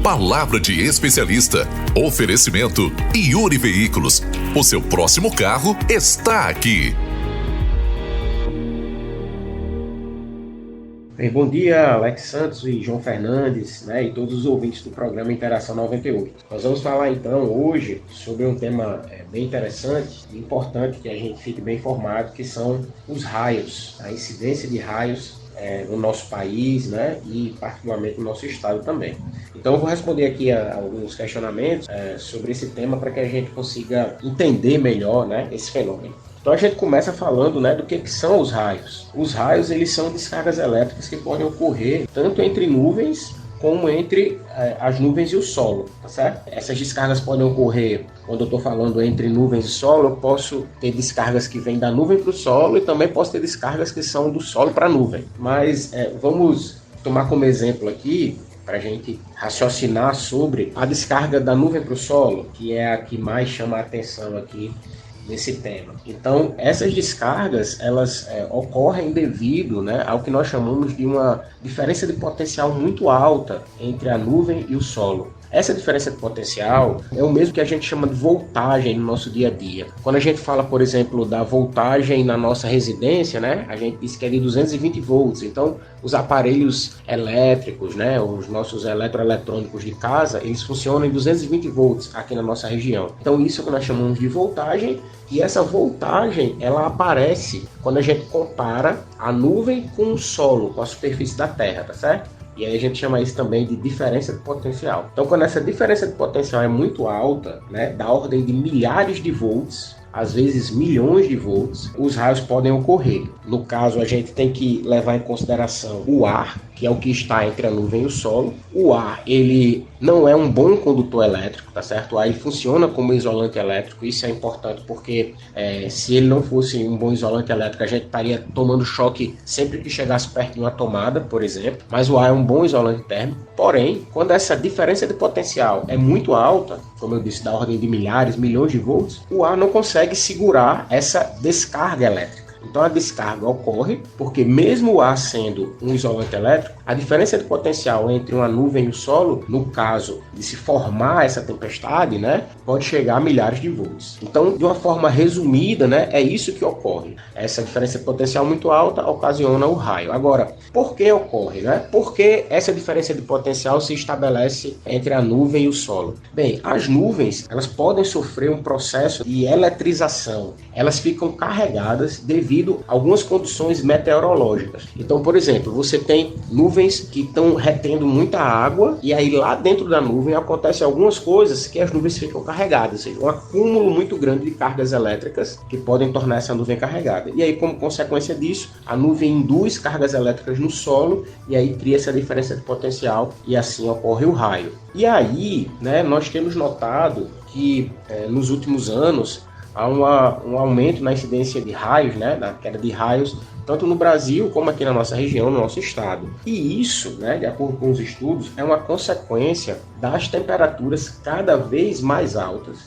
Palavra de especialista. Oferecimento Yuri Veículos. O seu próximo carro está aqui. Bom dia, Alex Santos e João Fernandes, e todos os ouvintes do programa Interação 98. Nós vamos falar então hoje sobre um tema bem interessante e importante que a gente fique bem informado, que são os raios, a incidência de raios no nosso país, e particularmente no nosso estado também. Então eu vou responder aqui a alguns questionamentos sobre esse tema para que a gente consiga entender melhor esse fenômeno. Então a gente começa falando do que são os raios. Os raios, eles são descargas elétricas que podem ocorrer tanto entre nuvens como entre as nuvens e o solo, tá certo? Essas descargas podem ocorrer, quando eu estou falando entre nuvens e solo, eu posso ter descargas que vêm da nuvem para o solo e também posso ter descargas que são do solo para a nuvem. Mas vamos tomar como exemplo aqui, para a gente raciocinar sobre a descarga da nuvem para o solo, que é a que mais chama a atenção aqui nesse tema. Então, essas descargas, elas ocorrem devido ao que nós chamamos de uma diferença de potencial muito alta entre a nuvem e o solo. Essa diferença de potencial é o mesmo que a gente chama de voltagem no nosso dia a dia. Quando a gente fala, por exemplo, da voltagem na nossa residência, a gente diz que é de 220 volts. Então, os aparelhos elétricos, os nossos eletroeletrônicos de casa, eles funcionam em 220 volts aqui na nossa região. Então, isso é o que nós chamamos de voltagem. E essa voltagem, ela aparece quando a gente compara a nuvem com o solo, com a superfície da Terra, tá certo? E aí a gente chama isso também de diferença de potencial. Então, quando essa diferença de potencial é muito alta, da ordem de milhares de volts, às vezes milhões de volts, os raios podem ocorrer. No caso, a gente tem que levar em consideração o ar, que é o que está entre a nuvem e o solo. O ar, ele não é um bom condutor elétrico, tá certo? O ar, ele funciona como isolante elétrico. Isso é importante porque se ele não fosse um bom isolante elétrico, a gente estaria tomando choque sempre que chegasse perto de uma tomada, por exemplo. Mas o ar é um bom isolante térmico. Porém, quando essa diferença de potencial é muito alta, como eu disse, da ordem de milhares, milhões de volts, o ar não consegue segurar essa descarga elétrica. Então a descarga ocorre porque mesmo o ar sendo um isolante elétrico, a diferença de potencial entre uma nuvem e o solo, no caso de se formar essa tempestade, pode chegar a milhares de volts. Então, de uma forma resumida, é isso que ocorre. Essa diferença de potencial muito alta ocasiona o raio. Agora, por que ocorre? Por que essa diferença de potencial se estabelece entre a nuvem e o solo? Bem, as nuvens, elas podem sofrer um processo de eletrização. Elas ficam carregadas devido a algumas condições meteorológicas. Então, por exemplo, você tem nuvens que estão retendo muita água e aí lá dentro da nuvem acontecem algumas coisas que as nuvens ficam carregadas, ou seja, um acúmulo muito grande de cargas elétricas que podem tornar essa nuvem carregada. E aí, como consequência disso, a nuvem induz cargas elétricas no solo e aí cria essa diferença de potencial e assim ocorre o raio. E aí, nós temos notado que nos últimos anos há um aumento na incidência de raios, na queda de raios, tanto no Brasil como aqui na nossa região, no nosso estado. E isso, de acordo com os estudos, é uma consequência das temperaturas cada vez mais altas,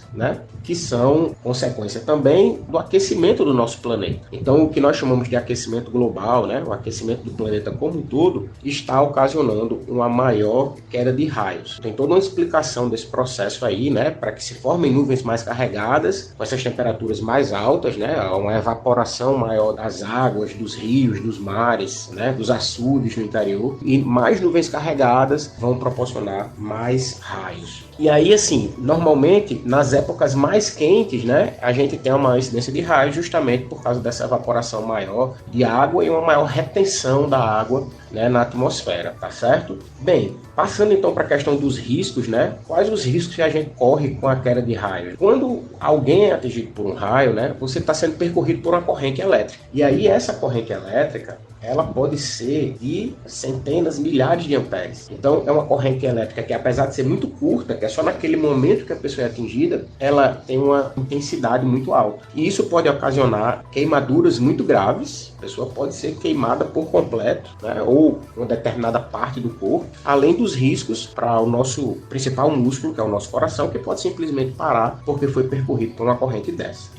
que são consequência também do aquecimento do nosso planeta. Então, o que nós chamamos de aquecimento global, o aquecimento do planeta como um todo, está ocasionando uma maior queda de raios. Tem toda uma explicação desse processo aí, para que se formem nuvens mais carregadas, com essas temperaturas mais altas, uma evaporação maior das águas, dos rios, dos mares, dos açudes no interior, e mais nuvens carregadas vão proporcionar mais raios. E aí, assim, normalmente, nas épocas mais quentes, a gente tem uma incidência de raios justamente por causa dessa evaporação maior de água e uma maior retenção da água, na atmosfera, tá certo? Bem, passando então para a questão dos riscos, quais os riscos que a gente corre com a queda de raios? Quando alguém é atingido por um raio, você está sendo percorrido por uma corrente elétrica. E aí essa corrente elétrica, ela pode ser de centenas, milhares de amperes. Então, é uma corrente elétrica que, apesar de ser muito curta, que é só naquele momento que a pessoa é atingida, ela tem uma intensidade muito alta. E isso pode ocasionar queimaduras muito graves. A pessoa pode ser queimada por completo, ou uma determinada parte do corpo, além dos riscos para o nosso principal músculo, que é o nosso coração, que pode simplesmente parar porque foi percorrido por uma corrente dessa.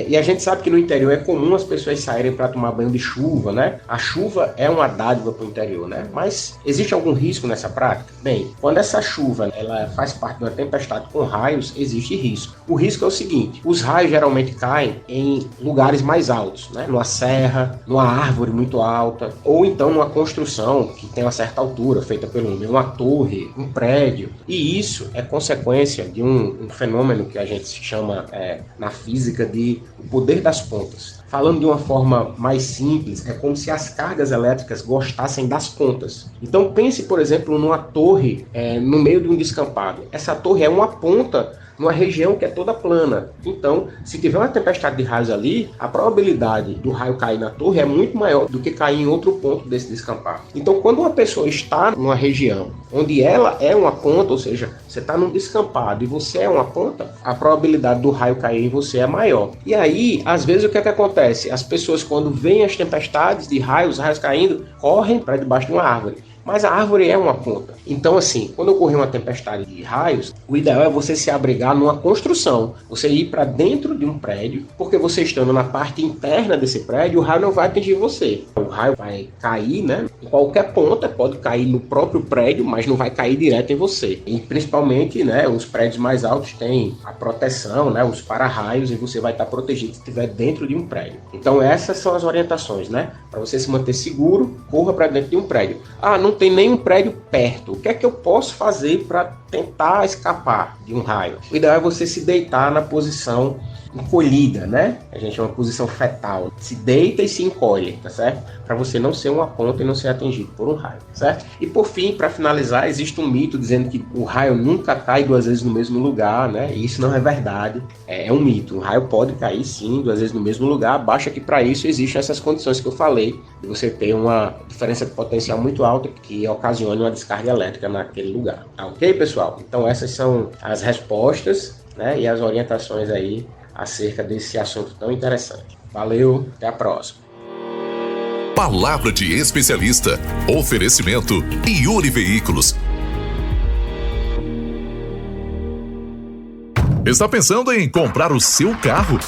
E a gente sabe que no interior é comum as pessoas saírem para tomar banho de chuva, A chuva chuva é uma dádiva para o interior, né? Mas existe algum risco nessa prática? Bem, quando essa chuva ela faz parte de uma tempestade com raios, existe risco. O risco é o seguinte: os raios geralmente caem em lugares mais altos, né? Numa serra, numa árvore muito alta, ou então numa construção que tem uma certa altura, feita pelo homem, uma torre, um prédio. E isso é consequência de um fenômeno que a gente chama na física de o poder das pontas. Falando de uma forma mais simples, é como se as cargas elétricas gostassem das pontas. Então pense, por exemplo, numa torre no meio de um descampado. Essa torre é uma ponta numa região que é toda plana. Então, se tiver uma tempestade de raios ali, a probabilidade do raio cair na torre é muito maior do que cair em outro ponto desse descampado. Então, quando uma pessoa está numa região onde ela é uma ponta, ou seja, você está num descampado e você é uma ponta, a probabilidade do raio cair em você é maior. E aí, às vezes, o que é que acontece? As pessoas, quando veem as tempestades de raios, raios caindo, correm para debaixo de uma árvore. Mas a árvore é uma ponta. Então, assim, quando ocorrer uma tempestade de raios, o ideal é você se abrigar numa construção. Você ir para dentro de um prédio, porque você estando na parte interna desse prédio, o raio não vai atingir você. O raio vai cair, né? Em qualquer ponta, pode cair no próprio prédio, mas não vai cair direto em você. E principalmente, né, os prédios mais altos têm a proteção, né, os para-raios, e você vai estar protegido se estiver dentro de um prédio. Então, essas são as orientações, né? Para você se manter seguro, corra para dentro de um prédio. Ah, não tem nenhum prédio perto. O que é que eu posso fazer para tentar escapar de um raio? O ideal é você se deitar na posição encolhida, né? A gente chama de posição fetal. Se deita e se encolhe, tá certo? Para você não ser uma ponta e não ser atingido por um raio, certo? E por fim, para finalizar, existe um mito dizendo que o raio nunca cai 2 vezes no mesmo lugar, né? E isso não é verdade. É um mito. O raio pode cair sim 2 vezes no mesmo lugar, basta que para isso existem essas condições que eu falei, de você ter uma diferença de potencial muito alta que ocasione uma descarga elétrica naquele lugar. Tá ok, pessoal? Então essas são as respostas, né? E as orientações aí acerca desse assunto tão interessante. Valeu, até a próxima. Palavra de especialista. Oferecimento Yuri Veículos. Está pensando em comprar o seu carro?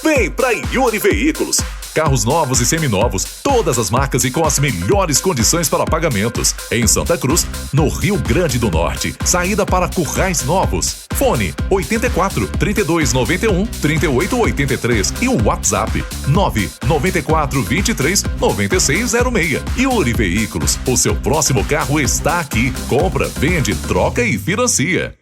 Vem para Yuri Veículos. Carros novos e seminovos, todas as marcas e com as melhores condições para pagamentos. Em Santa Cruz, no Rio Grande do Norte. Saída para Currais Novos. Fone 84 32 91 38 83 e o WhatsApp 994 23 9606. Yuri Veículos, o seu próximo carro está aqui. Compra, vende, troca e financia.